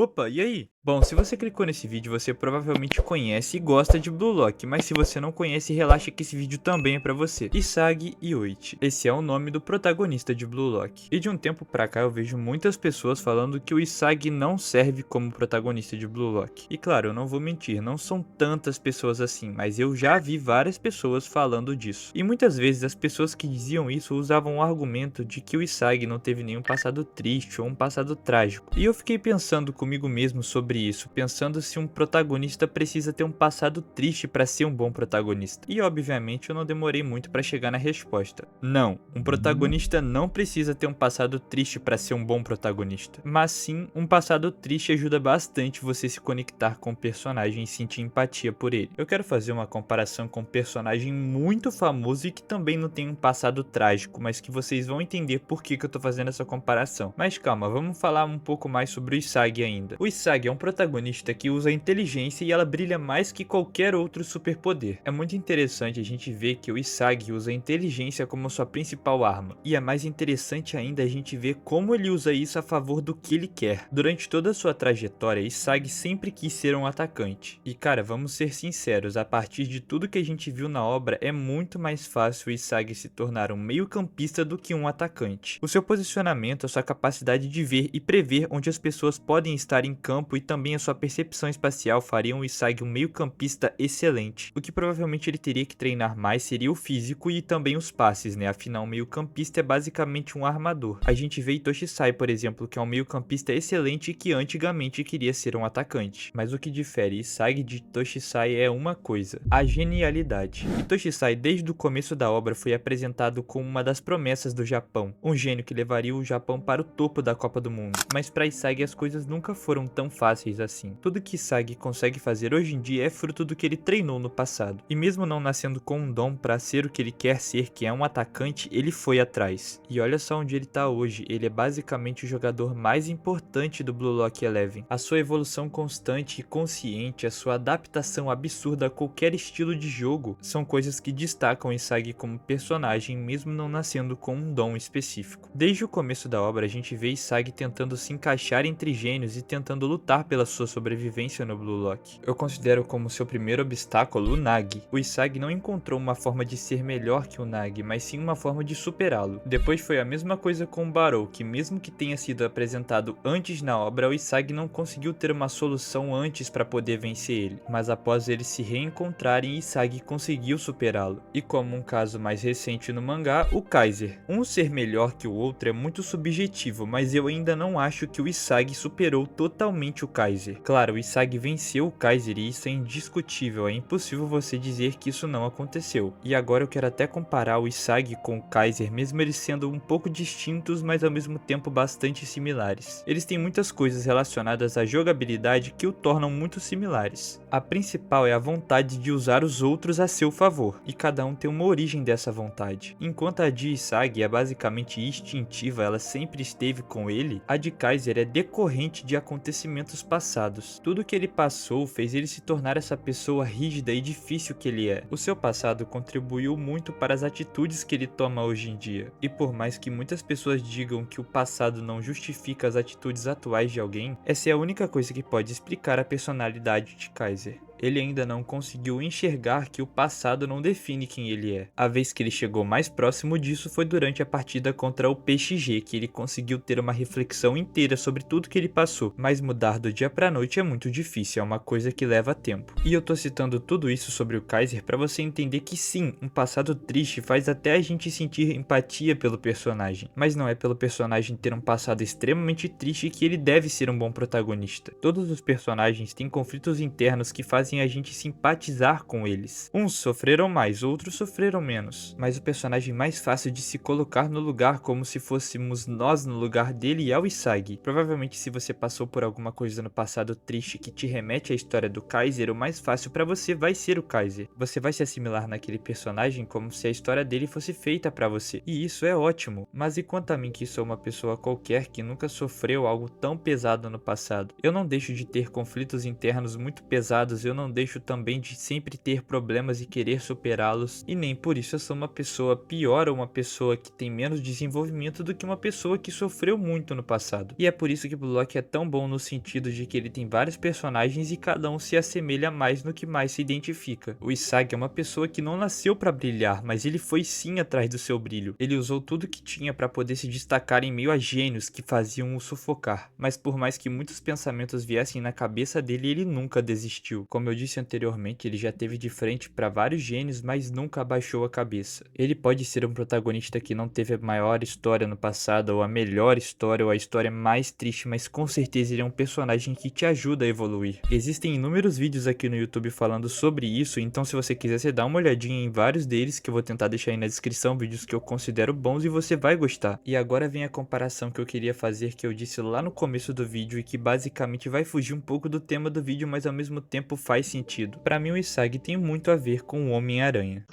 Opa, e aí? Bom, se você clicou nesse vídeo, você provavelmente conhece e gosta de Blue Lock, mas se você não conhece, relaxa que esse vídeo também é pra você. Isagi Yoichi, esse é o nome do protagonista de Blue Lock. E de um tempo pra cá eu vejo muitas pessoas falando que o Isagi não serve como protagonista de Blue Lock. E claro, eu não vou mentir, não são tantas pessoas assim, mas eu já vi várias pessoas falando disso. E muitas vezes as pessoas que diziam isso usavam o argumento de que o Isagi não teve nenhum passado triste ou um passado trágico. E eu fiquei pensando comigo mesmo sobre isso, pensando se um protagonista precisa ter um passado triste para ser um bom protagonista. E obviamente eu não demorei muito para chegar na resposta. Não, um protagonista não precisa ter um passado triste para ser um bom protagonista. Mas sim, um passado triste ajuda bastante você se conectar com o personagem e sentir empatia por ele. Eu quero fazer uma comparação com um personagem muito famoso e que também não tem um passado trágico, mas que vocês vão entender por que eu tô fazendo essa comparação. Mas calma, vamos falar um pouco mais sobre o Isagi ainda. O Isagi é um protagonista que usa a inteligência e ela brilha mais que qualquer outro superpoder. É muito interessante a gente ver que o Isagi usa a inteligência como sua principal arma. E é mais interessante ainda a gente ver como ele usa isso a favor do que ele quer. Durante toda a sua trajetória, Isagi sempre quis ser um atacante. E cara, vamos ser sinceros, a partir de tudo que a gente viu na obra, é muito mais fácil o Isagi se tornar um meio-campista do que um atacante. O seu posicionamento, a sua capacidade de ver e prever onde as pessoas podem estar em campo e também a sua percepção espacial fariam o Isagi um meio-campista excelente. O que provavelmente ele teria que treinar mais seria o físico e também os passes, né? Afinal, um meio-campista é basicamente um armador. A gente vê Toshisai, por exemplo, que é um meio-campista excelente e que antigamente queria ser um atacante. Mas o que difere Isagi de Toshisai é uma coisa: a genialidade. E Toshisai, desde o começo da obra, foi apresentado como uma das promessas do Japão, um gênio que levaria o Japão para o topo da Copa do Mundo. Mas para Isagi as coisas nunca foram tão fáceis assim. Tudo que Isagi consegue fazer hoje em dia é fruto do que ele treinou no passado. E mesmo não nascendo com um dom para ser o que ele quer ser, que é um atacante, ele foi atrás. E olha só onde ele tá hoje, ele é basicamente o jogador mais importante do Blue Lock Eleven. A sua evolução constante e consciente, a sua adaptação absurda a qualquer estilo de jogo, são coisas que destacam Isagi como personagem mesmo não nascendo com um dom específico. Desde o começo da obra a gente vê Isagi tentando se encaixar entre gênios e tentando lutar pela sua sobrevivência no Blue Lock. Eu considero como seu primeiro obstáculo o Nagi. O Isagi não encontrou uma forma de ser melhor que o Nagi, mas sim uma forma de superá-lo. Depois foi a mesma coisa com o Barou, que mesmo que tenha sido apresentado antes na obra, o Isagi não conseguiu ter uma solução antes para poder vencer ele, mas após eles se reencontrarem, Isagi conseguiu superá-lo. E como um caso mais recente no mangá, o Kaiser. Um ser melhor que o outro é muito subjetivo, mas eu ainda não acho que o Isagi superou totalmente o Kaiser. Claro, o Isagi venceu o Kaiser e isso é indiscutível, é impossível você dizer que isso não aconteceu. E agora eu quero até comparar o Isagi com o Kaiser, mesmo eles sendo um pouco distintos, mas ao mesmo tempo bastante similares. Eles têm muitas coisas relacionadas à jogabilidade que o tornam muito similares. A principal é a vontade de usar os outros a seu favor, e cada um tem uma origem dessa vontade. Enquanto a de Isagi é basicamente instintiva, ela sempre esteve com ele, a de Kaiser é decorrente de acontecimentos passados. Tudo que ele passou fez ele se tornar essa pessoa rígida e difícil que ele é. O seu passado contribuiu muito para as atitudes que ele toma hoje em dia. E por mais que muitas pessoas digam que o passado não justifica as atitudes atuais de alguém, essa é a única coisa que pode explicar a personalidade de Kaiser. Ele ainda não conseguiu enxergar que o passado não define quem ele é. A vez que ele chegou mais próximo disso foi durante a partida contra o PXG, que ele conseguiu ter uma reflexão inteira sobre tudo que ele passou, mas mudar do dia pra noite é muito difícil, é uma coisa que leva tempo. E eu tô citando tudo isso sobre o Kaiser pra você entender que sim, um passado triste faz até a gente sentir empatia pelo personagem, mas não é pelo personagem ter um passado extremamente triste que ele deve ser um bom protagonista. Todos os personagens têm conflitos internos que fazem a gente simpatizar com eles. Uns sofreram mais, outros sofreram menos, mas o personagem mais fácil de se colocar no lugar como se fôssemos nós no lugar dele é o Isagi. Provavelmente se você passou por alguma coisa no passado triste que te remete à história do Kaiser, o mais fácil pra você vai ser o Kaiser. Você vai se assimilar naquele personagem como se a história dele fosse feita pra você, e isso é ótimo. Mas e quanto a mim, que sou uma pessoa qualquer que nunca sofreu algo tão pesado no passado? Eu não deixo de ter conflitos internos muito pesados, eu não deixo também de sempre ter problemas e querer superá-los, e nem por isso eu sou uma pessoa pior ou uma pessoa que tem menos desenvolvimento do que uma pessoa que sofreu muito no passado. E é por isso que Blue Lock é tão bom no sentido de que ele tem vários personagens e cada um se assemelha mais no que mais se identifica. O Isagi é uma pessoa que não nasceu para brilhar, mas ele foi sim atrás do seu brilho. Ele usou tudo que tinha para poder se destacar em meio a gênios que faziam o sufocar. Mas por mais que muitos pensamentos viessem na cabeça dele, ele nunca desistiu. Como eu disse anteriormente, ele já teve de frente para vários gênios, mas nunca abaixou a cabeça. Ele pode ser um protagonista que não teve a maior história no passado, ou a melhor história, ou a história mais triste, mas com certeza ele é um personagem que te ajuda a evoluir. Existem inúmeros vídeos aqui no YouTube falando sobre isso, então se você quiser, você dá uma olhadinha em vários deles, que eu vou tentar deixar aí na descrição, vídeos que eu considero bons e você vai gostar. E agora vem a comparação que eu queria fazer, que eu disse lá no começo do vídeo e que basicamente vai fugir um pouco do tema do vídeo, mas ao mesmo tempo faz sentido. Pra mim o Isagi tem muito a ver com o Homem-Aranha.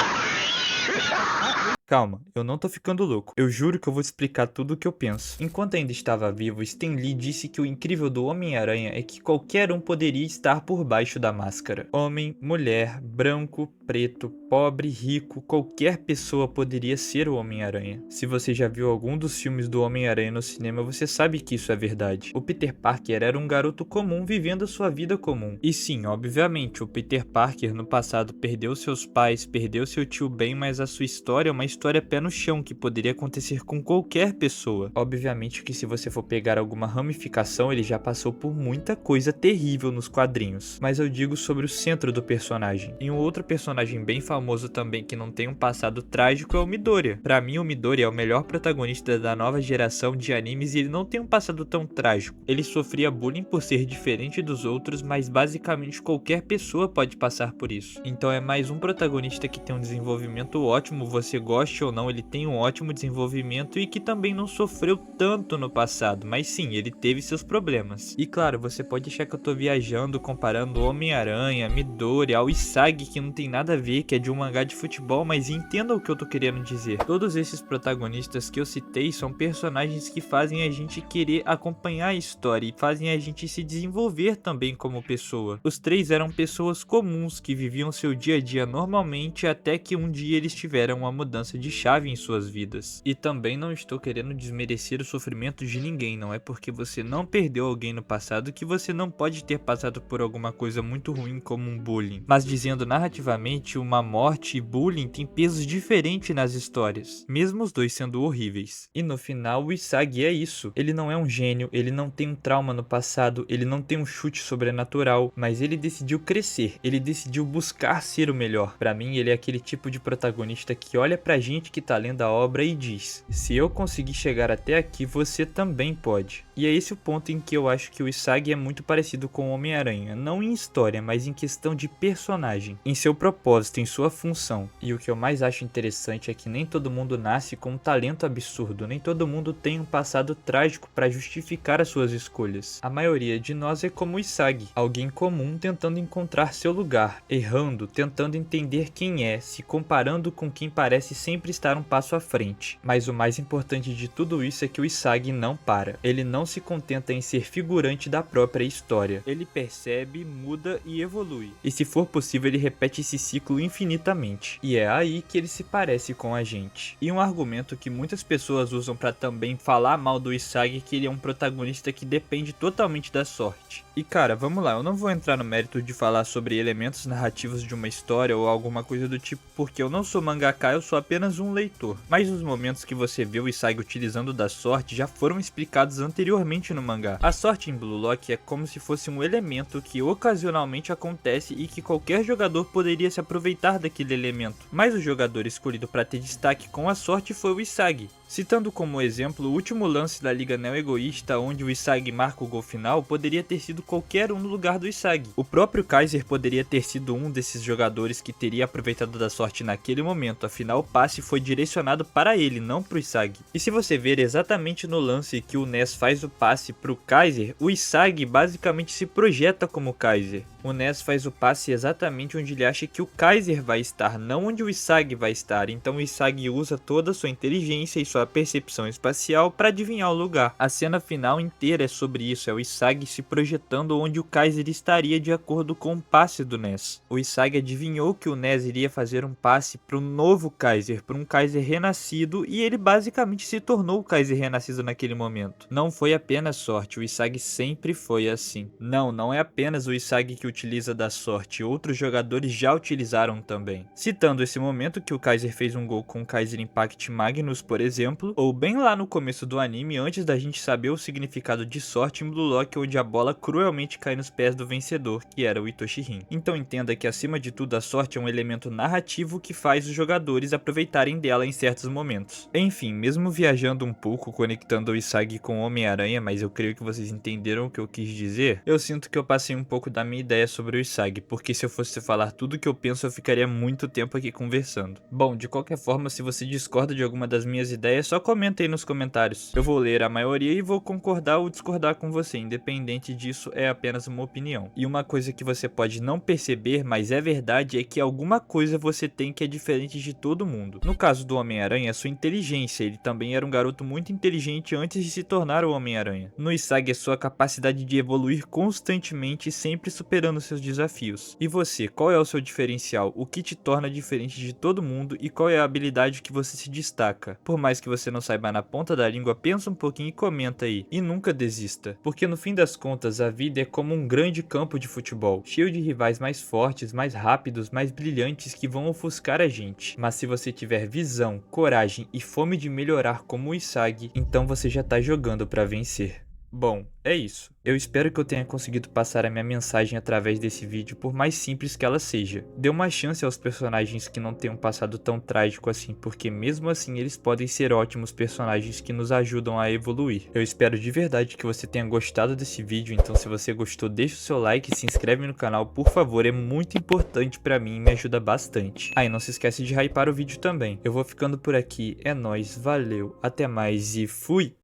Calma, eu não tô ficando louco. Eu juro que eu vou te explicar tudo o que eu penso. Enquanto ainda estava vivo, Stan Lee disse que o incrível do Homem-Aranha é que qualquer um poderia estar por baixo da máscara. Homem, mulher, branco, preto, pobre, rico, qualquer pessoa poderia ser o Homem-Aranha. Se você já viu algum dos filmes do Homem-Aranha no cinema, você sabe que isso é verdade. O Peter Parker era um garoto comum vivendo a sua vida comum. E sim, obviamente, o Peter Parker no passado perdeu seus pais, perdeu seu tio Ben, mas a sua história é uma história pé no chão que poderia acontecer com qualquer pessoa. Obviamente que se você for pegar alguma ramificação, ele já passou por muita coisa terrível nos quadrinhos. Mas eu digo sobre o centro do personagem. E um outro personagem bem famoso também que não tem um passado trágico é o Midoriya. Pra mim o Midoriya é o melhor protagonista da nova geração de animes e ele não tem um passado tão trágico. Ele sofria bullying por ser diferente dos outros, mas basicamente qualquer pessoa pode passar por isso. Então é mais um protagonista que tem um desenvolvimento ótimo, você gosta ou não, ele tem um ótimo desenvolvimento e que também não sofreu tanto no passado, mas sim, ele teve seus problemas. E claro, você pode achar que eu tô viajando comparando Homem-Aranha, Midoriya ao Isagi, que não tem nada a ver, que é de um mangá de futebol, mas entenda o que eu tô querendo dizer. Todos esses protagonistas que eu citei são personagens que fazem a gente querer acompanhar a história e fazem a gente se desenvolver também como pessoa. Os três eram pessoas comuns que viviam seu dia a dia normalmente até que um dia eles tiveram uma mudança de chave em suas vidas. E também não estou querendo desmerecer o sofrimento de ninguém, não é porque você não perdeu alguém no passado que você não pode ter passado por alguma coisa muito ruim como um bullying. Mas dizendo narrativamente, uma morte e bullying tem pesos diferentes nas histórias, mesmo os dois sendo horríveis. E no final o Isagi é isso. Ele não é um gênio, ele não tem um trauma no passado, ele não tem um chute sobrenatural, mas ele decidiu crescer, ele decidiu buscar ser o melhor. Pra mim ele é aquele tipo de protagonista que olha pra gente que tá lendo a obra e diz: se eu conseguir chegar até aqui, você também pode. E é esse o ponto em que eu acho que o Isagi é muito parecido com o Homem-Aranha, não em história, mas em questão de personagem, em seu propósito, em sua função. E o que eu mais acho interessante é que nem todo mundo nasce com um talento absurdo, nem todo mundo tem um passado trágico para justificar as suas escolhas. A maioria de nós é como o Isagi, alguém comum tentando encontrar seu lugar, errando, tentando entender quem é, se comparando com quem parece sempre estar um passo à frente. Mas o mais importante de tudo isso é que o Isagi não para. Ele não se contenta em ser figurante da própria história. Ele percebe, muda e evolui. E se for possível, ele repete esse ciclo infinitamente. E é aí que ele se parece com a gente. E um argumento que muitas pessoas usam para também falar mal do Isagi é que ele é um protagonista que depende totalmente da sorte. E cara, vamos lá, eu não vou entrar no mérito de falar sobre elementos narrativos de uma história ou alguma coisa do tipo, porque eu não sou mangaka, eu sou apenas um leitor. Mas os momentos que você vê o Isagi utilizando da sorte já foram explicados anteriormente no mangá. A sorte em Blue Lock é como se fosse um elemento que ocasionalmente acontece e que qualquer jogador poderia se aproveitar daquele elemento. Mas o jogador escolhido para ter destaque com a sorte foi o Isagi. Citando como exemplo o último lance da Liga Neo Egoísta, onde o Isagi marca o gol final, poderia ter sido qualquer um no lugar do Isagi. O próprio Kaiser poderia ter sido um desses jogadores que teria aproveitado da sorte naquele momento, afinal o passe foi direcionado para ele, não para o Isagi. E se você ver exatamente no lance que o Ness faz o passe para o Kaiser, o Isagi basicamente se projeta como Kaiser. O Ness faz o passe exatamente onde ele acha que o Kaiser vai estar, não onde o Isagi vai estar. Então o Isagi usa toda a sua inteligência e sua sua percepção espacial para adivinhar o lugar. A cena final inteira é sobre isso, é o Isagi se projetando onde o Kaiser estaria de acordo com o passe do Ness. O Isagi adivinhou que o Ness iria fazer um passe para o novo Kaiser, para um Kaiser renascido, e ele basicamente se tornou o Kaiser renascido naquele momento. Não foi apenas sorte, o Isagi sempre foi assim. Não é apenas o Isagi que utiliza da sorte, outros jogadores já utilizaram também. Citando esse momento que o Kaiser fez um gol com o Kaiser Impact Magnus, por exemplo, ou bem lá no começo do anime, antes da gente saber o significado de sorte em Blue Lock, onde a bola cruelmente cai nos pés do vencedor, que era o Itoshi-rin. Então entenda que acima de tudo a sorte é um elemento narrativo que faz os jogadores aproveitarem dela em certos momentos. Enfim, mesmo viajando um pouco, conectando o Isagi com o Homem-Aranha, mas eu creio que vocês entenderam o que eu quis dizer, eu sinto que eu passei um pouco da minha ideia sobre o Isagi, porque se eu fosse falar tudo o que eu penso eu ficaria muito tempo aqui conversando. Bom, de qualquer forma, se você discorda de alguma das minhas ideias, só comenta aí nos comentários. Eu vou ler a maioria e vou concordar ou discordar com você, independente disso, é apenas uma opinião. E uma coisa que você pode não perceber, mas é verdade, é que alguma coisa você tem que é diferente de todo mundo. No caso do Homem-Aranha, a sua inteligência, ele também era um garoto muito inteligente antes de se tornar o Homem-Aranha. No Isagi, é sua capacidade de evoluir constantemente, sempre superando seus desafios. E você, qual é o seu diferencial? O que te torna diferente de todo mundo e qual é a habilidade que você se destaca? Por mais que você não saiba na ponta da língua, pensa um pouquinho e comenta aí. E nunca desista, porque no fim das contas a vida é como um grande campo de futebol, cheio de rivais mais fortes, mais rápidos, mais brilhantes que vão ofuscar a gente. Mas se você tiver visão, coragem e fome de melhorar como o Isagi, então você já tá jogando pra vencer. Bom, é isso. Eu espero que eu tenha conseguido passar a minha mensagem através desse vídeo, por mais simples que ela seja. Dê uma chance aos personagens que não têm um passado tão trágico assim, porque mesmo assim eles podem ser ótimos personagens que nos ajudam a evoluir. Eu espero de verdade que você tenha gostado desse vídeo, então se você gostou deixa o seu like e se inscreve no canal, por favor, é muito importante pra mim e me ajuda bastante. Ah, e não se esquece de hypar o vídeo também. Eu vou ficando por aqui, é nóis, valeu, até mais e fui!